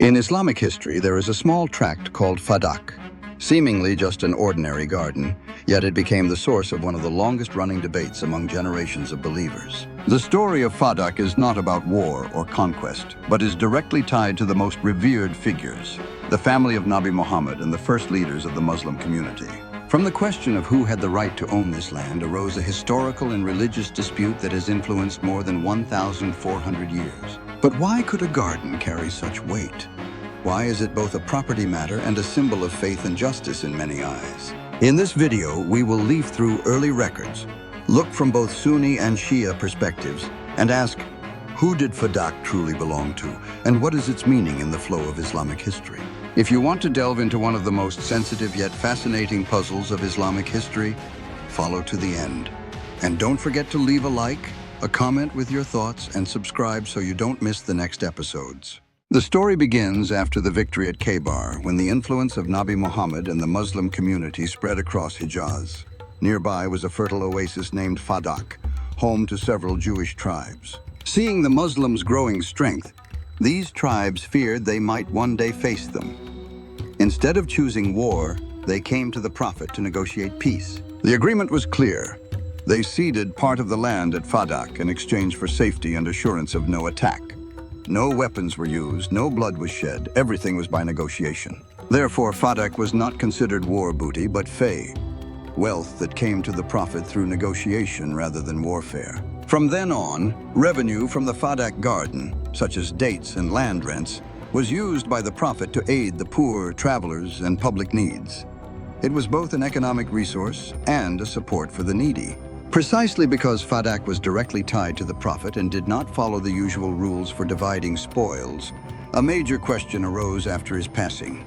In Islamic history, there is a small tract called Fadak, seemingly just an ordinary garden, yet it became the source of one of the longest-running debates among generations of believers. The story of Fadak is not about war or conquest, but is directly tied to the most revered figures, the family of Nabi Muhammad and the first leaders of the Muslim community. From the question of who had the right to own this land arose a historical and religious dispute that has influenced more than 1,400 years. But why could a garden carry such weight? Why is it both a property matter and a symbol of faith and justice in many eyes? In this video, we will leaf through early records, look from both Sunni and Shia perspectives, and ask, who did Fadak truly belong to, and what is its meaning in the flow of Islamic history? If you want to delve into one of the most sensitive yet fascinating puzzles of Islamic history, follow to the end. And don't forget to leave a like, a comment with your thoughts, and subscribe so you don't miss the next episodes. The story begins after the victory at Khaybar, when the influence of Nabi Muhammad and the Muslim community spread across Hijaz. Nearby was a fertile oasis named Fadak, home to several Jewish tribes. Seeing the Muslims' growing strength, these tribes feared they might one day face them. Instead of choosing war, they came to the Prophet to negotiate peace. The agreement was clear. They ceded part of the land at Fadak in exchange for safety and assurance of no attack. No weapons were used, no blood was shed, everything was by negotiation. Therefore, Fadak was not considered war booty, but fay, wealth that came to the Prophet through negotiation rather than warfare. From then on, revenue from the Fadak garden, such as dates and land rents, was used by the Prophet to aid the poor, travelers, and public needs. It was both an economic resource and a support for the needy. Precisely because Fadak was directly tied to the Prophet and did not follow the usual rules for dividing spoils, a major question arose after his passing.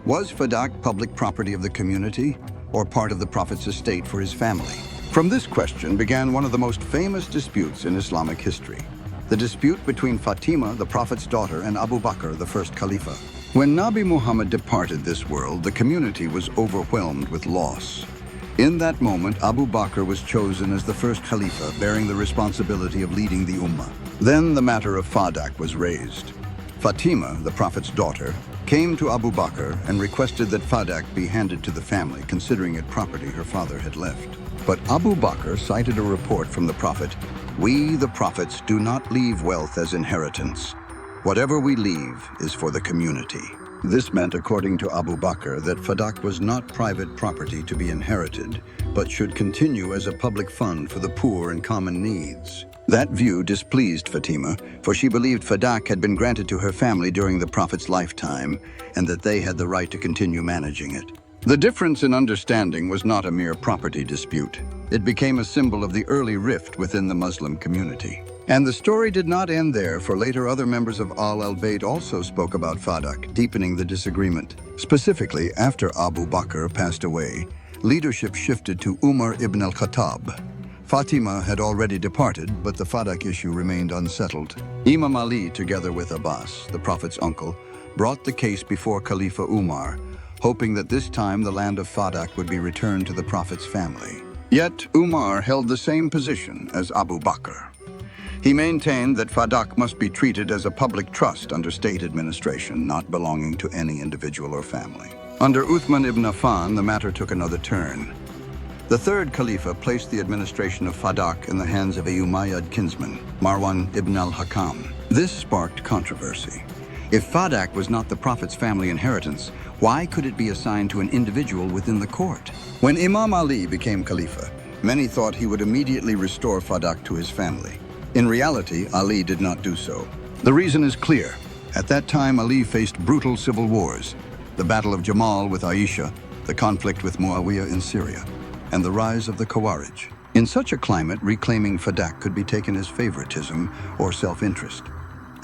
Was Fadak public property of the community, or part of the Prophet's estate for his family? From this question began one of the most famous disputes in Islamic history, the dispute between Fatimah, the Prophet's daughter, and Abu Bakr, the first Caliph. When Nabi Muhammad departed this world, the community was overwhelmed with loss. In that moment, Abu Bakr was chosen as the first Khalifa, bearing the responsibility of leading the Ummah. Then the matter of Fadak was raised. Fatimah, the Prophet's daughter, came to Abu Bakr and requested that Fadak be handed to the family, considering it property her father had left. But Abu Bakr cited a report from the Prophet, "We, the prophets, do not leave wealth as inheritance. Whatever we leave is for the community." This meant, according to Abu Bakr, that Fadak was not private property to be inherited, but should continue as a public fund for the poor and common needs. That view displeased Fatimah, for she believed Fadak had been granted to her family during the Prophet's lifetime, and that they had the right to continue managing it. The difference in understanding was not a mere property dispute. It became a symbol of the early rift within the Muslim community. And the story did not end there, for later other members of al-Bayt also spoke about Fadak, deepening the disagreement. Specifically, after Abu Bakr passed away, leadership shifted to Umar ibn al-Khattab. Fatimah had already departed, but the Fadak issue remained unsettled. Imam Ali, together with Abbas, the Prophet's uncle, brought the case before Caliph Umar, hoping that this time the land of Fadak would be returned to the Prophet's family. Yet Umar held the same position as Abu Bakr. He maintained that Fadak must be treated as a public trust under state administration, not belonging to any individual or family. Under Uthman ibn Affan, the matter took another turn. The third Khalifa placed the administration of Fadak in the hands of a Umayyad kinsman, Marwan ibn al-Hakam. This sparked controversy. If Fadak was not the Prophet's family inheritance, why could it be assigned to an individual within the court? When Imam Ali became Khalifa, many thought he would immediately restore Fadak to his family. In reality, Ali did not do so. The reason is clear. At that time, Ali faced brutal civil wars, the Battle of Jamal with Aisha, the conflict with Muawiyah in Syria, and the rise of the Khawarij. In such a climate, reclaiming Fadak could be taken as favoritism or self-interest.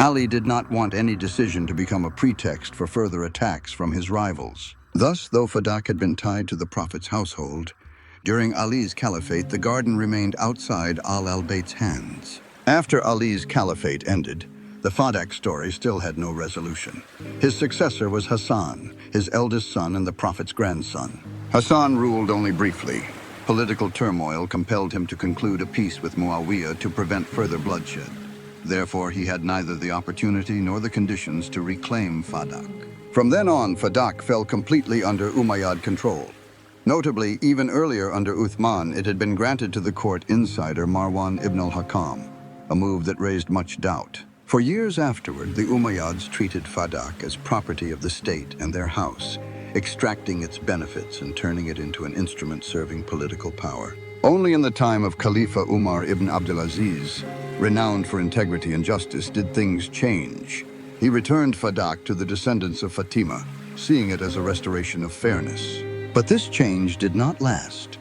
Ali did not want any decision to become a pretext for further attacks from his rivals. Thus, though Fadak had been tied to the Prophet's household, during Ali's Caliphate, the garden remained outside al-Bayt's hands. After Ali's Caliphate ended, the Fadak story still had no resolution. His successor was Hassan, his eldest son and the Prophet's grandson. Hassan ruled only briefly. Political turmoil compelled him to conclude a peace with Muawiyah to prevent further bloodshed. Therefore, he had neither the opportunity nor the conditions to reclaim Fadak. From then on, Fadak fell completely under Umayyad control. Notably, even earlier under Uthman, it had been granted to the court insider Marwan ibn al-Hakam, a move that raised much doubt. For years afterward, the Umayyads treated Fadak as property of the state and their house, extracting its benefits and turning it into an instrument serving political power. Only in the time of Caliph Umar ibn Aziz, renowned for integrity and justice, did things change. He returned Fadak to the descendants of Fatimah, seeing it as a restoration of fairness. But this change did not last.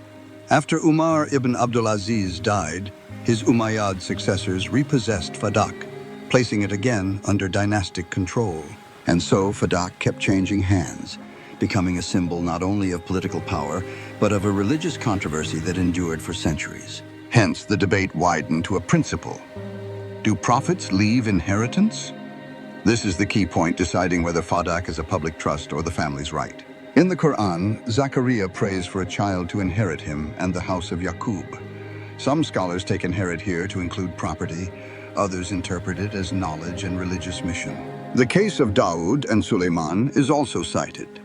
After Umar ibn Aziz died, his Umayyad successors repossessed Fadak, placing it again under dynastic control. And so Fadak kept changing hands, becoming a symbol not only of political power, but of a religious controversy that endured for centuries. Hence, the debate widened to a principle. Do prophets leave inheritance? This is the key point deciding whether Fadak is a public trust or the family's right. In the Qur'an, Zachariah prays for a child to inherit him and the house of Yaqub. Some scholars take inherit here to include property, others interpret it as knowledge and religious mission. The case of Dawood and Suleiman is also cited.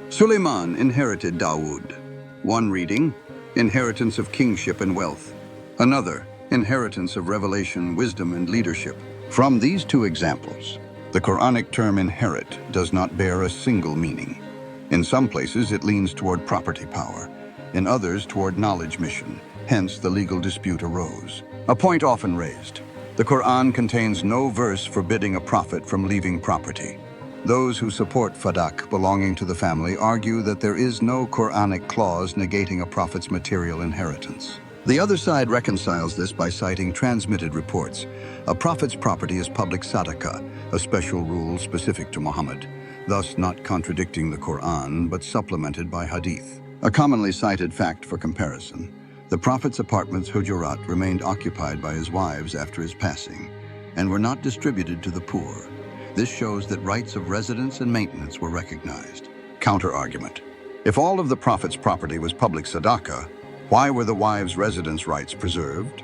Suleiman inherited Dawood. One reading, inheritance of kingship and wealth. Another, inheritance of revelation, wisdom, and leadership. From these two examples, the Quranic term inherit does not bear a single meaning. In some places, it leans toward property power. In others, toward knowledge mission. Hence, the legal dispute arose. A point often raised. The Qur'an contains no verse forbidding a prophet from leaving property. Those who support Fadak belonging to the family argue that there is no Qur'anic clause negating a prophet's material inheritance. The other side reconciles this by citing transmitted reports. A prophet's property is public sadaqah, a special rule specific to Muhammad, thus not contradicting the Qur'an, but supplemented by hadith. A commonly cited fact for comparison. The Prophet's apartments, Hujurat, remained occupied by his wives after his passing, and were not distributed to the poor. This shows that rights of residence and maintenance were recognized. Counter-argument. If all of the Prophet's property was public sadaqah, why were the wives' residence rights preserved?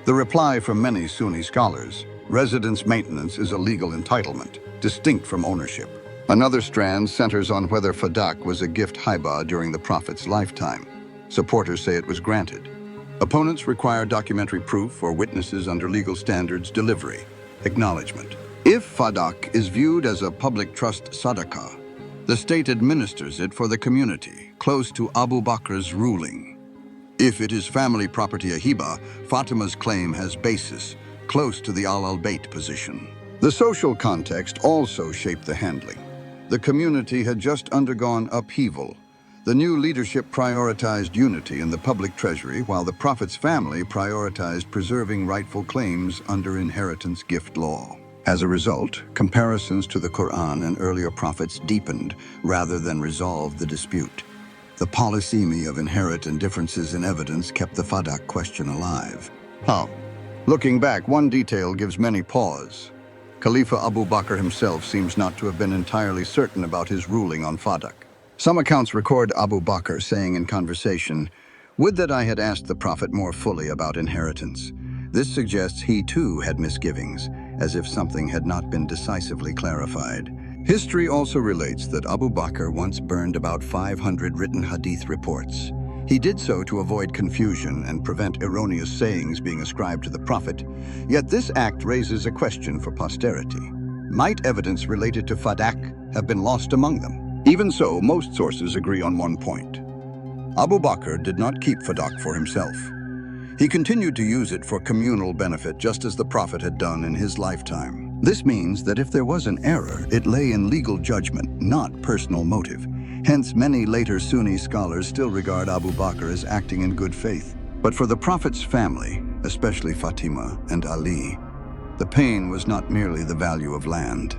The reply from many Sunni scholars, residence maintenance is a legal entitlement, distinct from ownership. Another strand centers on whether Fadak was a gift hibah during the Prophet's lifetime. Supporters say it was granted. Opponents require documentary proof or witnesses under legal standards delivery, acknowledgement. If Fadak is viewed as a public trust sadaqah, the state administers it for the community, close to Abu Bakr's ruling. If it is family property ahiba, Fatimah's claim has basis, close to the al-bayt position. The social context also shaped the handling. The community had just undergone upheaval. The new leadership prioritized unity in the public treasury, while the Prophet's family prioritized preserving rightful claims under inheritance gift law. As a result, comparisons to the Qur'an and earlier prophets deepened rather than resolved the dispute. The polysemy of inherent and differences in evidence kept the Fadak question alive. Looking back, one detail gives many pause. Caliph Abu Bakr himself seems not to have been entirely certain about his ruling on Fadak. Some accounts record Abu Bakr saying in conversation, "Would that I had asked the Prophet more fully about inheritance." This suggests he too had misgivings, as if something had not been decisively clarified. History also relates that Abu Bakr once burned about 500 written hadith reports. He did so to avoid confusion and prevent erroneous sayings being ascribed to the Prophet, yet this act raises a question for posterity. Might evidence related to Fadak have been lost among them? Even so, most sources agree on one point. Abu Bakr did not keep Fadak for himself. He continued to use it for communal benefit, just as the Prophet had done in his lifetime. This means that if there was an error, it lay in legal judgment, not personal motive. Hence, many later Sunni scholars still regard Abu Bakr as acting in good faith. But for the Prophet's family, especially Fatimah and Ali, the pain was not merely the value of land.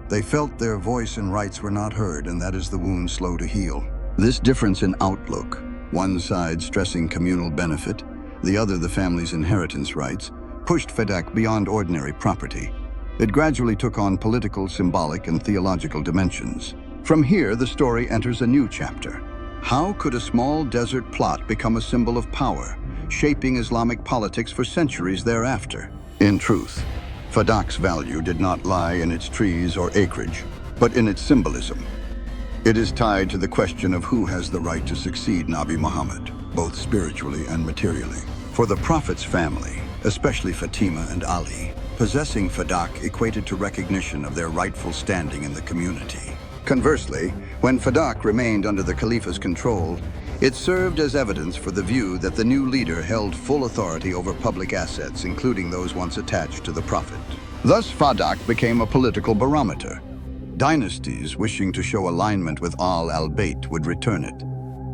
They felt their voice and rights were not heard, and that is the wound slow to heal. This difference in outlook, one side stressing communal benefit, the other the family's inheritance rights, pushed Fadak beyond ordinary property. It gradually took on political, symbolic, and theological dimensions. From here, the story enters a new chapter. How could a small desert plot become a symbol of power, shaping Islamic politics for centuries thereafter? In truth, Fadak's value did not lie in its trees or acreage, but in its symbolism. It is tied to the question of who has the right to succeed Nabi Muhammad, both spiritually and materially. For the Prophet's family, especially Fatimah and Ali, possessing Fadak equated to recognition of their rightful standing in the community. Conversely, when Fadak remained under the Caliph's control, it served as evidence for the view that the new leader held full authority over public assets, including those once attached to the Prophet. Thus, Fadak became a political barometer. Dynasties wishing to show alignment with al-Bayt would return it.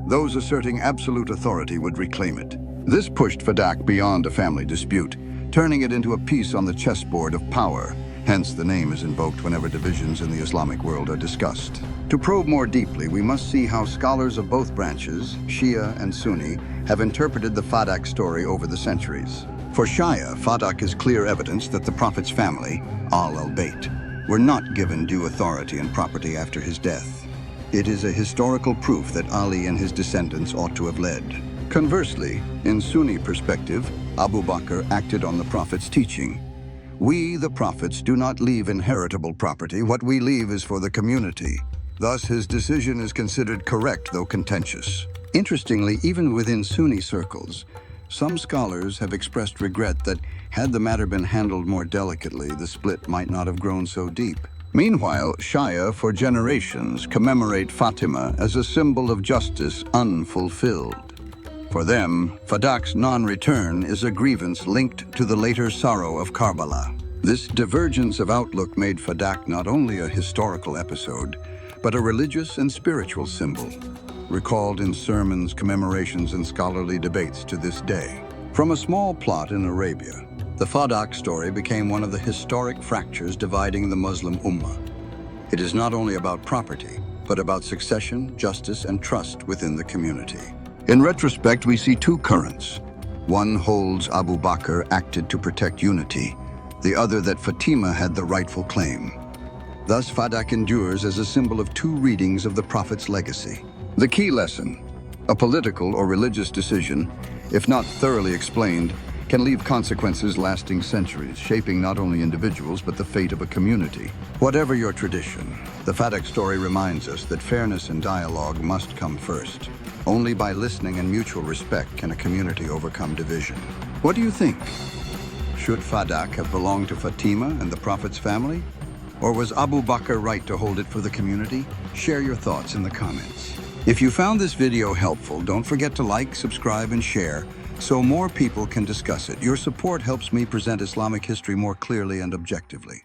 Those asserting absolute authority would reclaim it. This pushed Fadak beyond a family dispute, turning it into a piece on the chessboard of power. Hence, the name is invoked whenever divisions in the Islamic world are discussed. To probe more deeply, we must see how scholars of both branches, Shia and Sunni, have interpreted the Fadak story over the centuries. For Shia, Fadak is clear evidence that the Prophet's family, al-Bayt, were not given due authority and property after his death. It is a historical proof that Ali and his descendants ought to have led. Conversely, in Sunni perspective, Abu Bakr acted on the Prophet's teaching. We, the Prophets, do not leave inheritable property. What we leave is for the community. Thus, his decision is considered correct, though contentious. Interestingly, even within Sunni circles, some scholars have expressed regret that, had the matter been handled more delicately, the split might not have grown so deep. Meanwhile, Shia, for generations, commemorate Fatimah as a symbol of justice unfulfilled. For them, Fadak's non-return is a grievance linked to the later sorrow of Karbala. This divergence of outlook made Fadak not only a historical episode, but a religious and spiritual symbol, recalled in sermons, commemorations, and scholarly debates to this day. From a small plot in Arabia, the Fadak story became one of the historic fractures dividing the Muslim Ummah. It is not only about property, but about succession, justice, and trust within the community. In retrospect, we see two currents. One holds Abu Bakr acted to protect unity, the other that Fatimah had the rightful claim. Thus, Fadak endures as a symbol of two readings of the Prophet's legacy. The key lesson: a political or religious decision, if not thoroughly explained, can leave consequences lasting centuries, shaping not only individuals but the fate of a community. Whatever your tradition, the Fadak story reminds us that fairness and dialogue must come first. Only by listening and mutual respect can a community overcome division. What do you think? Should Fadak have belonged to Fatimah and the Prophet's family? Or was Abu Bakr right to hold it for the community? Share your thoughts in the comments. If you found this video helpful, don't forget to like, subscribe, and share so more people can discuss it. Your support helps me present Islamic history more clearly and objectively.